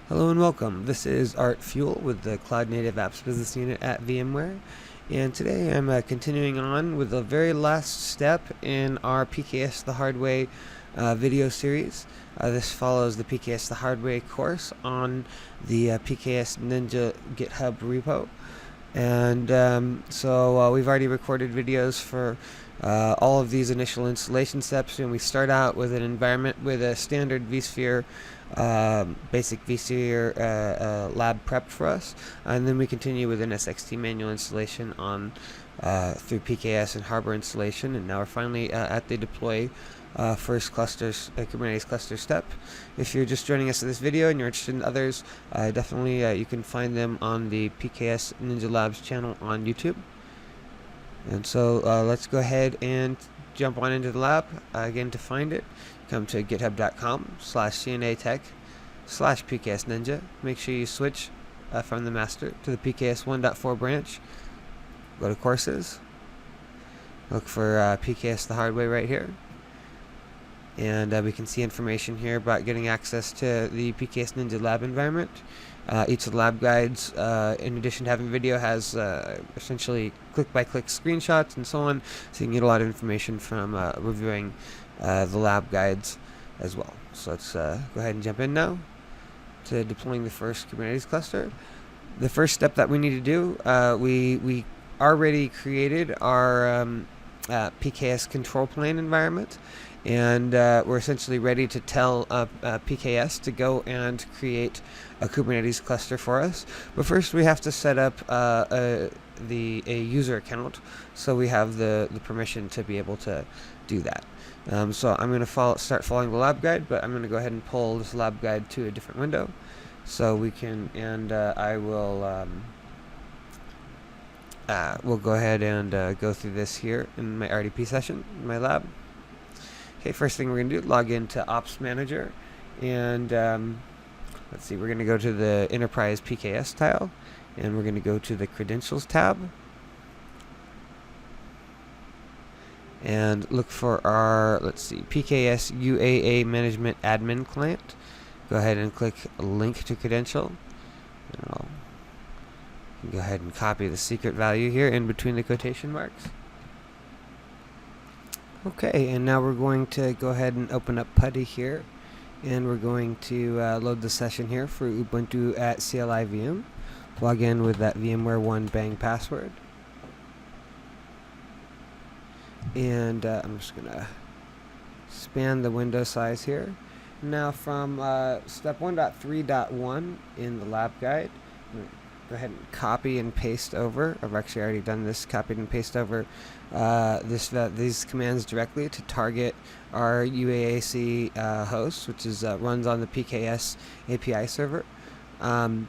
Hello and welcome. This is Art Fuel with the Cloud Native Apps Business Unit at VMware. And today I'm continuing on with the very last step in our PKS the Hard Way video series. This follows the PKS the Hard Way course on the PKS Ninja GitHub repo. And so we've already recorded videos for all of these initial installation steps, and we start out with an environment with a standard vSphere, basic vSphere lab prepped for us, and then we continue with an SXT manual installation on through PKS and Harbor installation, and now we're finally at the deploy first clusters, Kubernetes cluster step. If you're just joining us in this video and you're interested in others, definitely you can find them on the PKS-Ninja-Labs channel on YouTube. And so let's go ahead and jump on into the lab. Again, to find it, come to github.com/cnatech/PKS-Ninja. Make sure you switch from the master to the PKS 1.4 branch. Go to courses. Look for PKS the Hard Way right here. And we can see information here about getting access to the PKS Ninja Lab environment. Each of the lab guides, in addition to having video, has essentially click-by-click screenshots and so on, so you can get a lot of information from reviewing the lab guides as well. So let's go ahead and jump in now to deploying the first Kubernetes cluster. The first step that we need to do, we already created our PKS control plane environment, and we're essentially ready to tell PKS to go and create a Kubernetes cluster for us. But first we have to set up a user account, so we have the permission to be able to do that. So I'm going to start following the lab guide, but I'm going to go ahead and pull this lab guide to a different window so we can, and I will we'll go ahead and go through this here in my RDP session in my lab. Okay, first thing we're going to do, log into Ops Manager, and let's see, we're going to go to the Enterprise PKS tile, and we're going to go to the Credentials tab, and look for our, let's see, PKS UAA Management Admin Client. Go ahead and click Link to Credential, and I'll go ahead and copy the secret value here in between the quotation marks. Okay, and now we're going to go ahead and open up PuTTY here, and we're going to load the session here for Ubuntu at CLI VM. Log in with that VMware 1 bang password. And I'm just going to span the window size here. Now from step 1.3.1 in the lab guide, go ahead and copy and paste over. I've actually already done this, copied and paste over these commands directly to target our UAAC host, which is runs on the PKS API server. And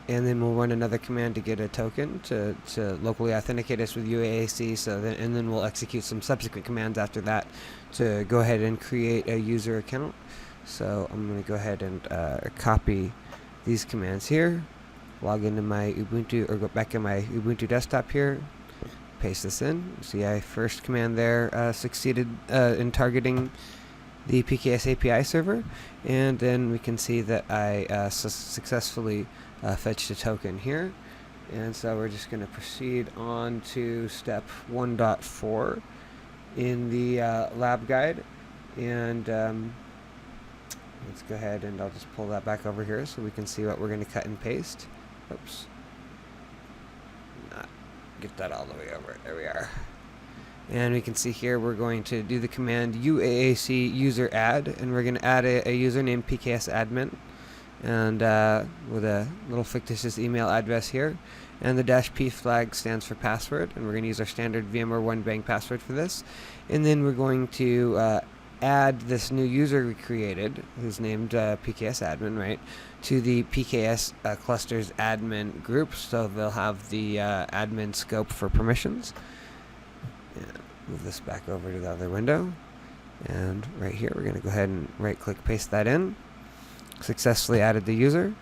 then we'll run another command to get a token to locally authenticate us with UAAC. And then we'll execute some subsequent commands after that to go ahead and create a user account. So I'm going to go ahead and copy these commands here. Log into my Ubuntu, or go back in my Ubuntu desktop here, paste this in. See, I first command there succeeded in targeting the PKS API server, and then we can see that I successfully fetched a token here. And so we're just going to proceed on to step 1.4 in the lab guide, and let's go ahead and I'll just pull that back over here so we can see what we're going to cut and paste. Oops. Not get that all the way over. There we are. And we can see here we're going to do the command UAAC user add, and we're going to add a user named PKS admin, and with a little fictitious email address here. And the -p flag stands for password, and we're going to use our standard VMware 1 bang password for this. And then we're going to add this new user we created, who's named PKS admin, right, to the PKS clusters admin group, so they'll have the admin scope for permissions. And move this back over to the other window, and right here we're going to go ahead and right-click paste that in. Successfully added the user,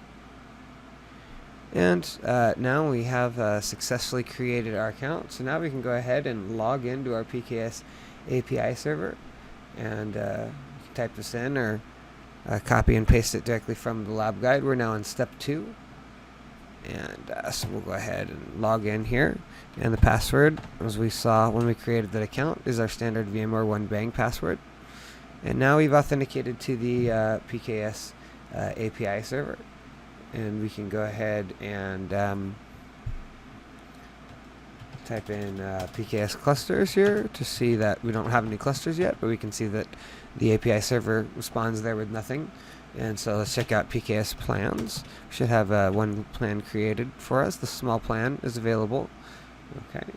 and now we have successfully created our account. So now we can go ahead and log into our PKS API server, and you can type this in, or copy and paste it directly from the lab guide. We're now in step 2. And so we'll go ahead and log in here. And the password, as we saw when we created that account, is our standard VMware 1bang password. And now we've authenticated to the PKS API server. And we can go ahead and type in PKS clusters here to see that we don't have any clusters yet, but we can see that the API server responds there with nothing. And so let's check out PKS plans. We should have one plan created for us. The small plan is available. Okay.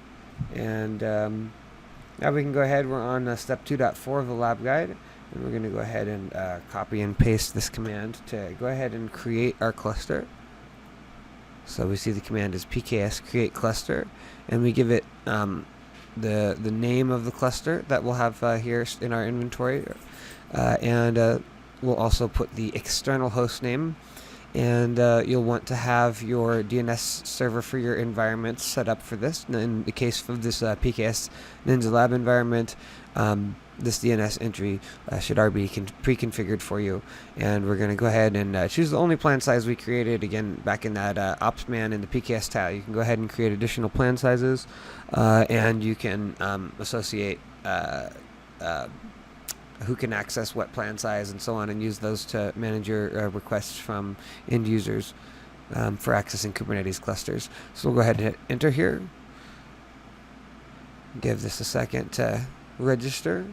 And now we can go ahead. We're on step 2.4 of the lab guide. And we're going to go ahead and copy and paste this command to go ahead and create our cluster. So we see the command is PKS create cluster. And we give it the name of the cluster that we'll have here in our inventory. And we'll also put the external host name, and you'll want to have your DNS server for your environment set up for this. In the case of this PKS-Ninja-Lab environment, this DNS entry should already be pre-configured for you. And we're going to go ahead and choose the only plan size we created. Again, back in that OpsMan in the PKS tile, you can go ahead and create additional plan sizes, and you can associate who can access what plan size and so on, and use those to manage your requests from end users for accessing Kubernetes clusters. So we'll go ahead and hit enter here. Give this a second to register.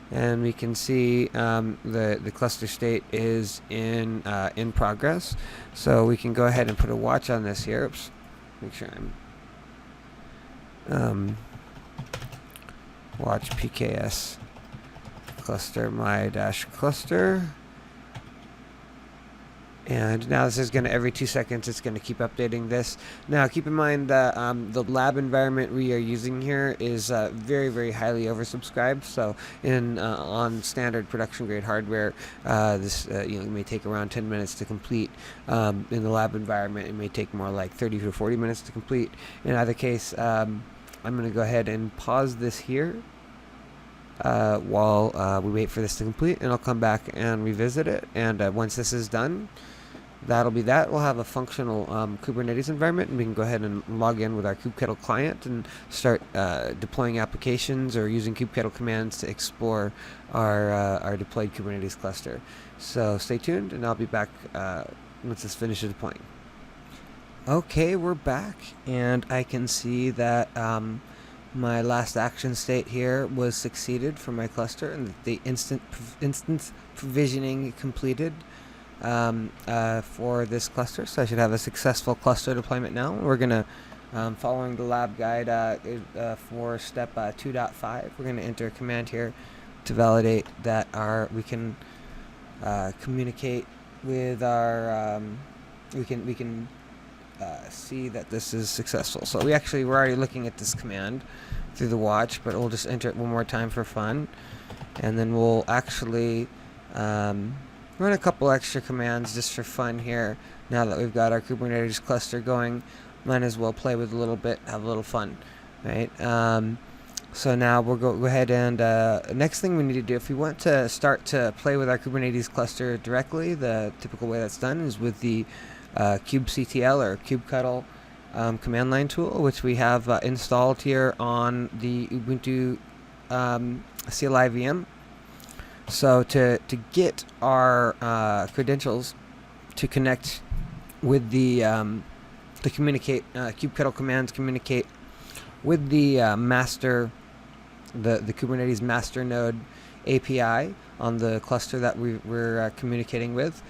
And we can see the cluster state is in progress. So we can go ahead and put a watch on this here. Oops. Make sure I'm watch PKS cluster my dash cluster. And now this is going to, every 2 seconds, it's going to keep updating this. Now, keep in mind that the lab environment we are using here is very, very highly oversubscribed. So, on standard production-grade hardware, this may take around 10 minutes to complete. In the lab environment, it may take more like 30 to 40 minutes to complete. In either case, I'm going to go ahead and pause this here while we wait for this to complete, and I'll come back and revisit it. And once this is done, that'll be that. We'll have a functional Kubernetes environment, and we can go ahead and log in with our kubectl client and start deploying applications or using kubectl commands to explore our deployed Kubernetes cluster. So stay tuned, and I'll be back once this finishes deploying. Okay, we're back, and I can see that my last action state here was succeeded for my cluster, and the instance provisioning completed for this cluster. So I should have a successful cluster deployment now. We're going to, following the lab guide for step 2.5, we're going to enter a command here to validate that we can communicate with our, we can see that this is successful. So we're already looking at this command through the watch, but we'll just enter it one more time for fun, and then we'll actually run a couple extra commands just for fun here. Now that we've got our Kubernetes cluster going, might as well play with a little bit, have a little fun, right? So now we'll go ahead and next thing we need to do, if we want to start to play with our Kubernetes cluster directly, the typical way that's done is with the kubectl or kubectl command line tool, which we have installed here on the Ubuntu CLI VM. So to get our credentials to connect with to communicate, kubectl commands communicate with the master, the Kubernetes master node API on the cluster that we're communicating with.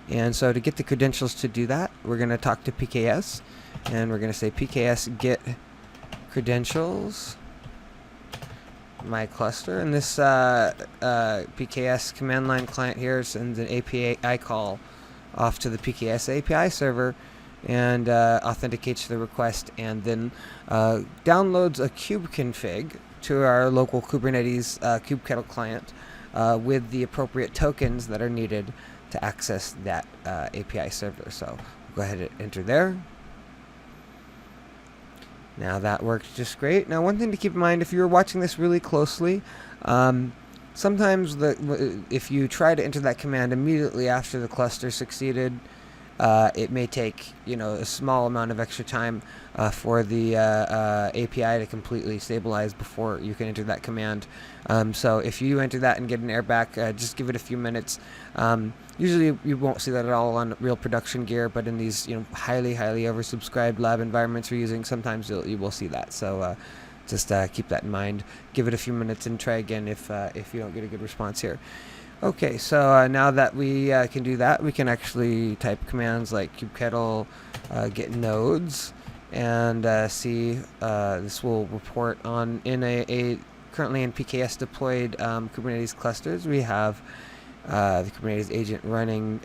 And so to get the credentials to do that, we're going to talk to PKS, and we're going to say PKS get credentials my cluster, and this PKS command line client here sends an API call off to the PKS API server and authenticates the request, and then downloads a kubeconfig to our local Kubernetes kubectl client with the appropriate tokens that are needed to access that API server. So we'll go ahead and enter there. Now that works just great. Now, one thing to keep in mind, if you're watching this really closely, sometimes if you try to enter that command immediately after the cluster succeeded, it may take a small amount of extra time for the API to completely stabilize before you can enter that command. So if you enter that and get an error back, just give it a few minutes. Usually you won't see that at all on real production gear, but in these highly oversubscribed lab environments we're using, sometimes you will see that. So just keep that in mind. Give it a few minutes and try again if you don't get a good response here. Okay, so now that we can do that, we can actually type commands like kubectl get nodes, and see this will report on in a currently in PKS deployed Kubernetes clusters. We have the Kubernetes agent running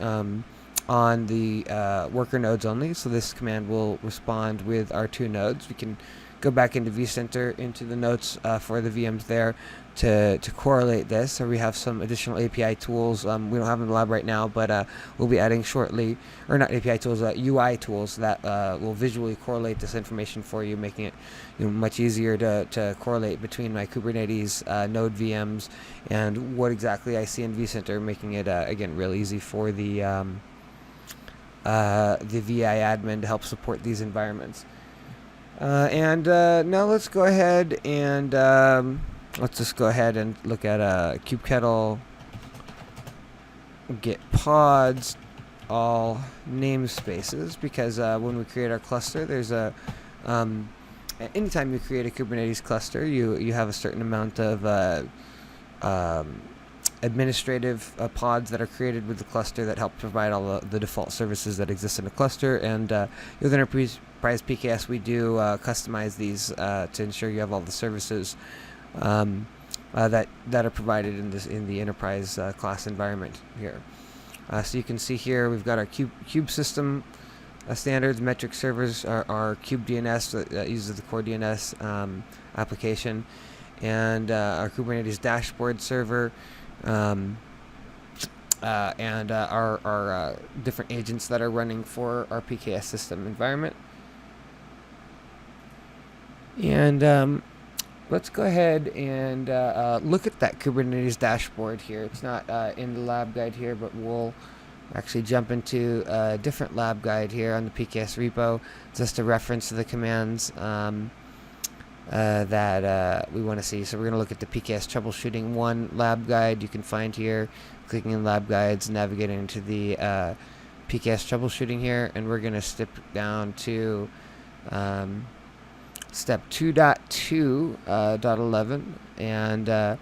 on the worker nodes only, so this command will respond with our 2 nodes. We can go back into vCenter into the notes for the VMs there to correlate this. So we have some additional API tools. We don't have them in the lab right now, but we'll be adding shortly, or not API tools, UI tools that will visually correlate this information for you, making it much easier to correlate between my Kubernetes node VMs and what exactly I see in vCenter, making it again real easy for the VI admin to help support these environments. Now let's go ahead and let's just go ahead and look at kubectl get pods all namespaces, because when we create our cluster, there's a anytime you create a Kubernetes cluster, you have a certain amount of administrative pods that are created with the cluster that help provide all the default services that exist in a cluster. And with Enterprise PKS, we do customize these to ensure you have all the services that are provided in the enterprise class environment here. So you can see here we've got our kube system standards. Metric servers are kubedns that uses the core DNS application, and our Kubernetes dashboard server, and our different agents that are running for our PKS system environment. And let's go ahead and look at that Kubernetes dashboard here. It's not in the lab guide here, but we'll actually jump into a different lab guide here on the PKS repo, just to reference the commands that we want to see. So we're going to look at the PKS troubleshooting 1 lab guide you can find here, clicking in lab guides, navigating into the PKS troubleshooting here, and we're going to step down to step 2.2.11, and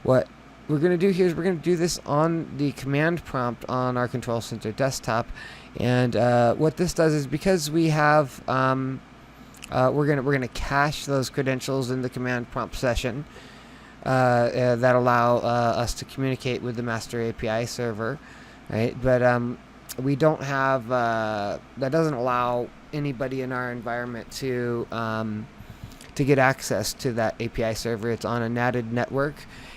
what we're going to do here is we're going to do this on the command prompt on our Control Center desktop. And what this does is, because we have we're gonna cache those credentials in the command prompt session that allow us to communicate with the master API server, right? But we don't have that doesn't allow anybody in our environment to get access to that API server. It's on a NATed network,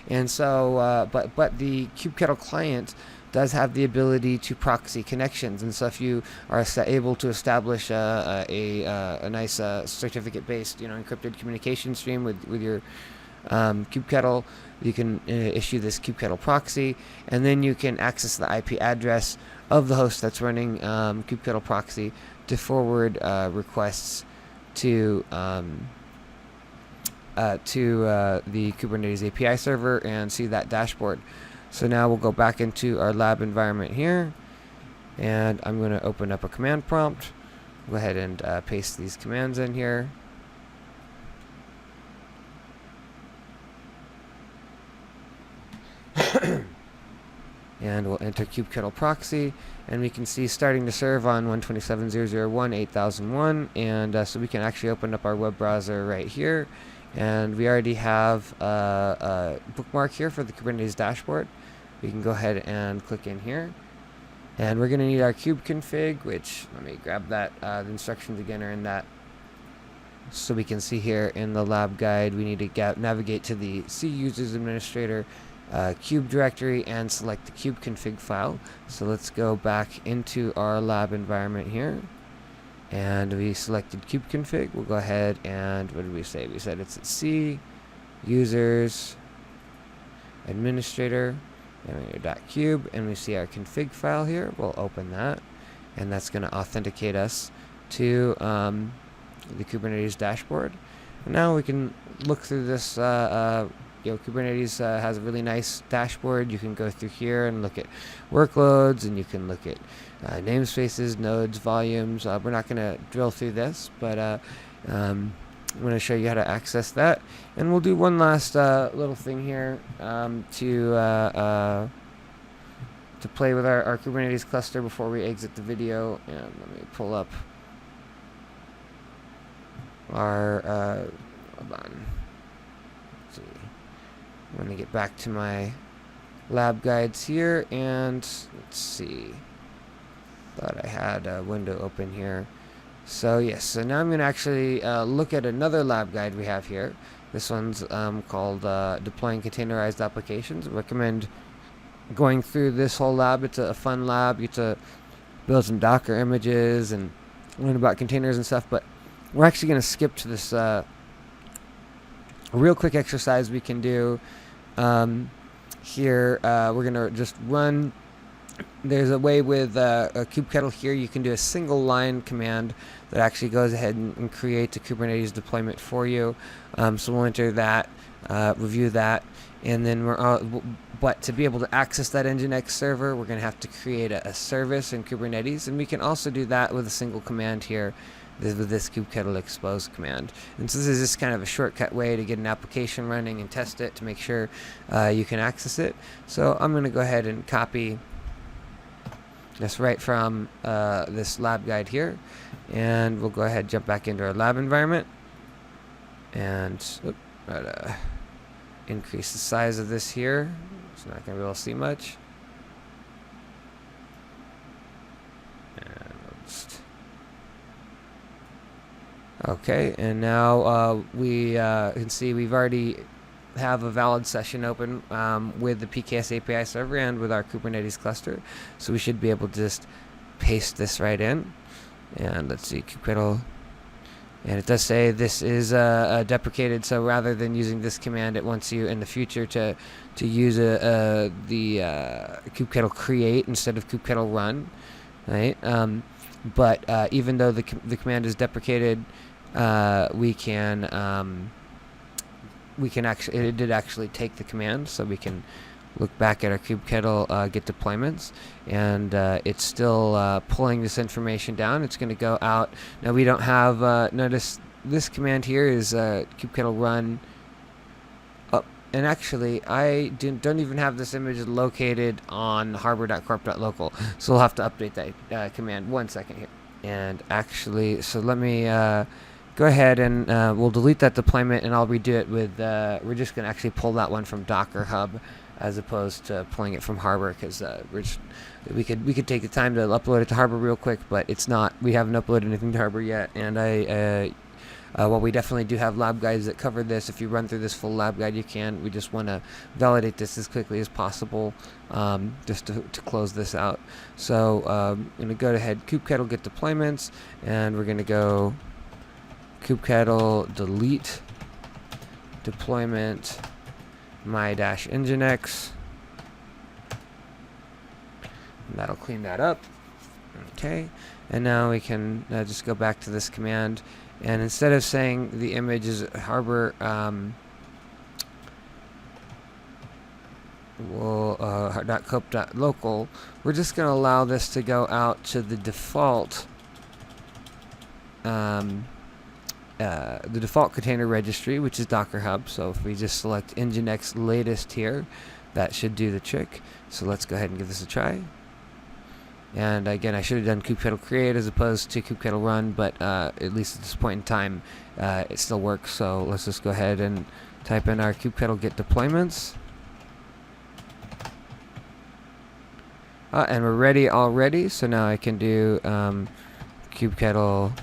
and so but the kubectl client does have the ability to proxy connections. And so if you are able to establish a nice certificate-based encrypted communication stream with your kubectl, you can issue this kubectl proxy, and then you can access the IP address of the host that's running kubectl proxy to forward requests to the Kubernetes API server and see that dashboard. So now we'll go back into our lab environment here, and I'm going to open up a command prompt. Go ahead and paste these commands in here. And we'll enter kubectl proxy, and we can see starting to serve on 127.0.0.1 and so we can actually open up our web browser right here, and we already have a bookmark here for the Kubernetes dashboard. We can go ahead and click in here, and we're going to need our kube config, which, let me grab that. The instructions again are in that. So we can see here in the lab guide, we need to navigate to the C users administrator kube directory and select the kube config file. So let's go back into our lab environment here, and we selected kube config. We'll go ahead and, what did we say? We said it's at C users administrator, and .cube, and we see our config file here. We'll open that, and that's going to authenticate us to the Kubernetes dashboard. And now we can look through this. Kubernetes has a really nice dashboard. You can go through here and look at workloads, and you can look at namespaces, nodes, volumes. We're not going to drill through this, but I'm going to show you how to access that. And we'll do one last little thing here to play with our Kubernetes cluster before we exit the video. And let me pull up our hold on. Let's see. I'm going to get back to my lab guides here, and let's see. Thought I had a window open here. So yes, so now I'm going to actually look at another lab guide we have here. This one's called Deploying Containerized Applications. I recommend going through this whole lab. It's a fun lab. You get to build some Docker images and learn about containers and stuff, but we're actually going to skip to this real quick exercise we can do here. We're going to just run. There's a way with a kubectl here. You can do a single line command that actually goes ahead and creates a Kubernetes deployment for you. So we'll enter that, review that, and then but to be able to access that Nginx server, we're going to have to create a service in Kubernetes, and we can also do that with a single command here, with this kubectl expose command. And so this is just kind of a shortcut way to get an application running and test it to make sure you can access it. So I'm going to go ahead and copy this right from this lab guide here, and we'll go ahead and jump back into our lab environment, and increase the size of this here. It's not going to be able to see much. And we'll just okay, and now we can see we've already have a valid session open with the PKS API server and with our Kubernetes cluster. So we should be able to just paste this right in. And let's see, kubectl. And it does say this is deprecated, so rather than using this command, it wants you in the future to use the kubectl create instead of kubectl run, right? But even though the command is deprecated, we can actually, it did actually take the command, so we can look back at our kubectl get deployments, and it's still pulling this information down. It's going to go out. Now we don't have, notice this command here is kubectl run. Oh, and actually I don't even have this image located on harbor.corp.local, so we'll have to update that command. 1 second here. And actually, so let me go ahead and we'll delete that deployment, and I'll redo it with, we're just going to actually pull that one from Docker Hub as opposed to pulling it from Harbor, because we could take the time to upload it to Harbor real quick, but it's not, we haven't uploaded anything to Harbor yet. And well, we definitely do have lab guides that cover this. If you run through this full lab guide, you can. We just want to validate this as quickly as possible, just to close this out. So I'm going to go ahead, kubectl get deployments, and we're going to go kubectl delete deployment my-nginx. And that'll clean that up. Okay, and now we can just go back to this command, and instead of saying the image is harbor .cope.local, we're just going to allow this to go out to the default container registry, which is Docker Hub. So if we just select Nginx latest here, that should do the trick. So let's go ahead and give this a try. And again, I should have done kubectl create as opposed to kubectl run, but at least at this point in time, it still works. So let's just go ahead and type in our kubectl get deployments. And we're ready already, so now I can do kubectl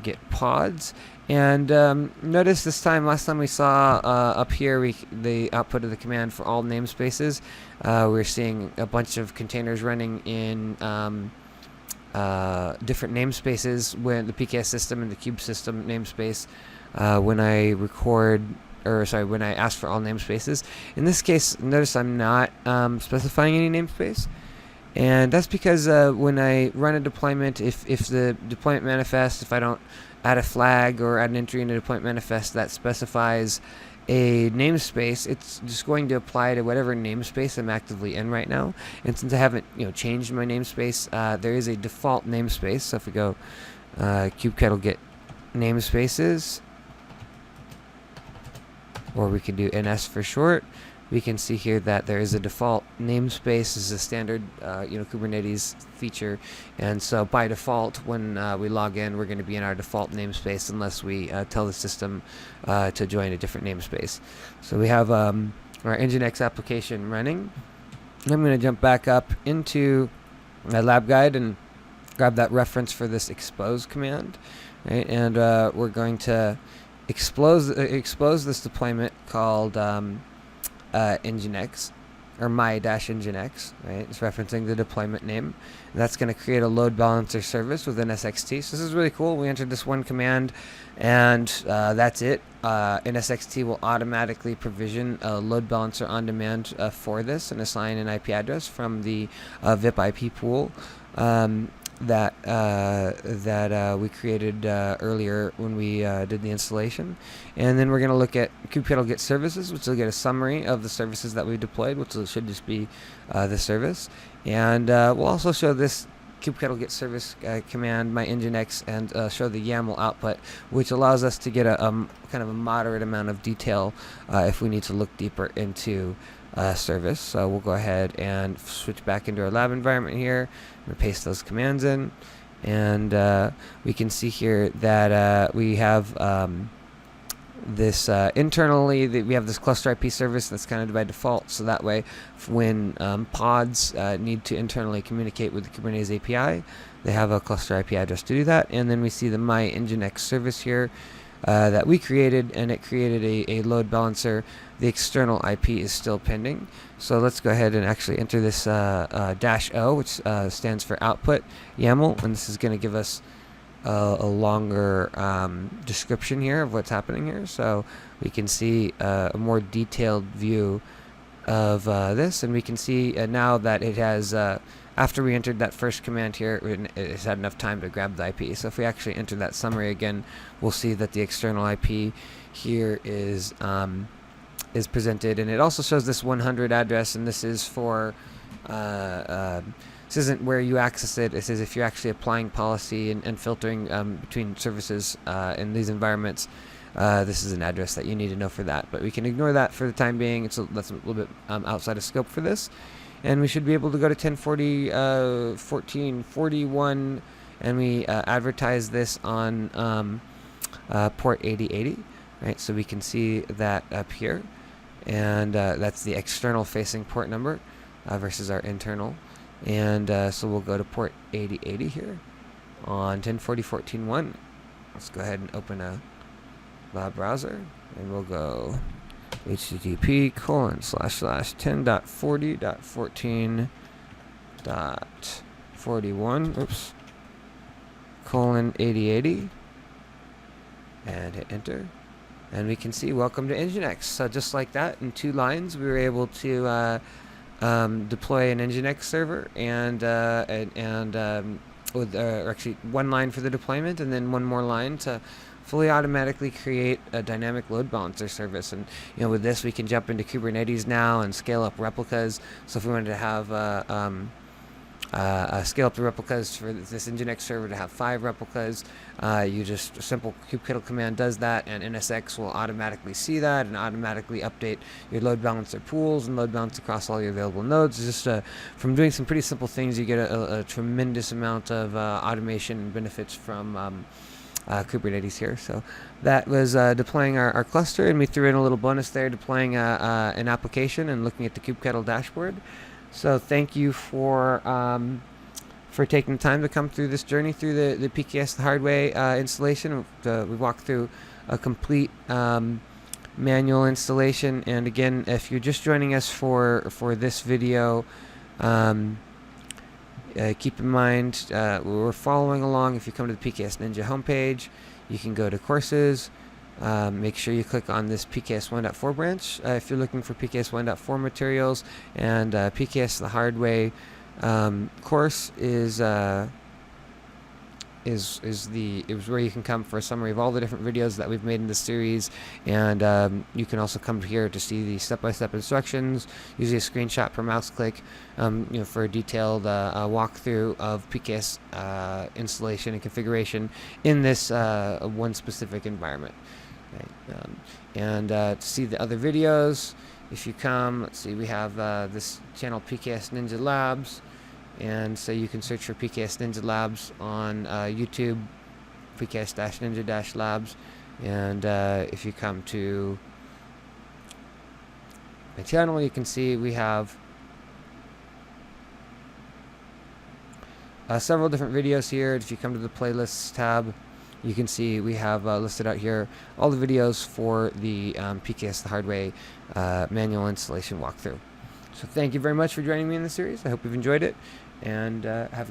get pods. And notice this time, last time we saw up here, the output of the command for all namespaces, we're seeing a bunch of containers running in different namespaces when the PKS system and the Cube system namespace. When I record or sorry, when I ask for all namespaces. In this case, notice I'm not specifying any namespace. And that's because when I run a deployment, if the deployment manifest, if I don't add a flag or add an entry in a deployment manifest that specifies a namespace, it's just going to apply to whatever namespace I'm actively in right now. And since I haven't changed my namespace, there is a default namespace. So if we go kubectl get namespaces, or we can do ns for short, we can see here that there is a default namespace. Is a standard Kubernetes feature, and so by default when we log in, we're going to be in our default namespace unless we tell the system to join a different namespace. So we have our Nginx application running. I'm going to jump back up into my lab guide and grab that reference for this expose command, right? And we're going to expose this deployment called Nginx, or my-Nginx, right? It's referencing the deployment name. And that's going to create a load balancer service with NSXT. So this is really cool. We entered this one command, and that's it. NSXT will automatically provision a load balancer on demand for this and assign an IP address from the VIP IP pool that we created earlier when we did the installation. And then we're going to look at kubectl get services, which will get a summary of the services that we deployed, which should just be the service. And we'll also show this kubectl get service command, my Nginx, and show the YAML output, which allows us to get a kind of a moderate amount of detail if we need to look deeper into service. So we'll go ahead and switch back into our lab environment here. We'll paste those commands in, and we can see here that we have this internally, we have this cluster IP service that's kind of by default, so that way when pods need to internally communicate with the Kubernetes API, they have a cluster IP address to do that. And then we see the my Nginx service here that we created, and it created a load balancer. The external IP is still pending. So let's go ahead and actually enter this -o, which stands for output YAML, and this is going to give us a longer description here of what's happening here. So we can see a more detailed view of this, and we can see now that it has, after we entered that first command here, it's had enough time to grab the IP. So if we actually enter that summary again, we'll see that the external IP here is presented, and it also shows this 100 address, and this is for this isn't where you access it. This is if you're actually applying policy and filtering between services in these environments. This is an address that you need to know for that, but we can ignore that for the time being. That's a little bit outside of scope for this, and we should be able to go to 1040 1441, and we advertise this on port 8080, right? So we can see that up here, and that's the external facing port number versus our internal. And so we'll go to port 8080 here on 1040.14.1. Let's go ahead and open a lab browser, and we'll go http://10.40.14.41 :8080, and hit enter, and we can see welcome to Nginx. So just like that, in 2 lines, we were able to deploy an Nginx server, and with actually 1 line for the deployment, and then 1 more line to fully automatically create a dynamic load balancer service. And with this, we can jump into Kubernetes now and scale up replicas. So if we wanted to have scale up the replicas for this Nginx server to have 5 replicas, you just a simple kubectl command does that, and NSX will automatically see that and automatically update your load balancer pools and load balance across all your available nodes. Just from doing some pretty simple things, you get a tremendous amount of automation and benefits from Kubernetes here. So that was deploying our cluster, and we threw in a little bonus there, deploying an application and looking at the kubectl dashboard. So thank you for taking the time to come through this journey through the PKS the hard way installation. We walked through a complete manual installation, and again, if you're just joining us for this video, keep in mind we're following along. If you come to the PKS Ninja homepage, you can go to courses, make sure you click on this PKS 1.4 branch if you're looking for PKS 1.4 materials, and PKS the Hard Way course is where you can come for a summary of all the different videos that we've made in this series, and you can also come here to see the step-by-step instructions, using a screenshot per mouse click, for a detailed walkthrough of PKS installation and configuration in this one specific environment. Okay. To see the other videos, if you come, let's see, we have this channel PKS-Ninja-Labs. And so you can search for PKS-Ninja-Labs on YouTube, PKS-Ninja-Labs. And if you come to my channel, you can see we have several different videos here. If you come to the playlists tab, you can see we have listed out here all the videos for the PKS the Hard Way manual installation walkthrough. So thank you very much for joining me in this series. I hope you've enjoyed it, and have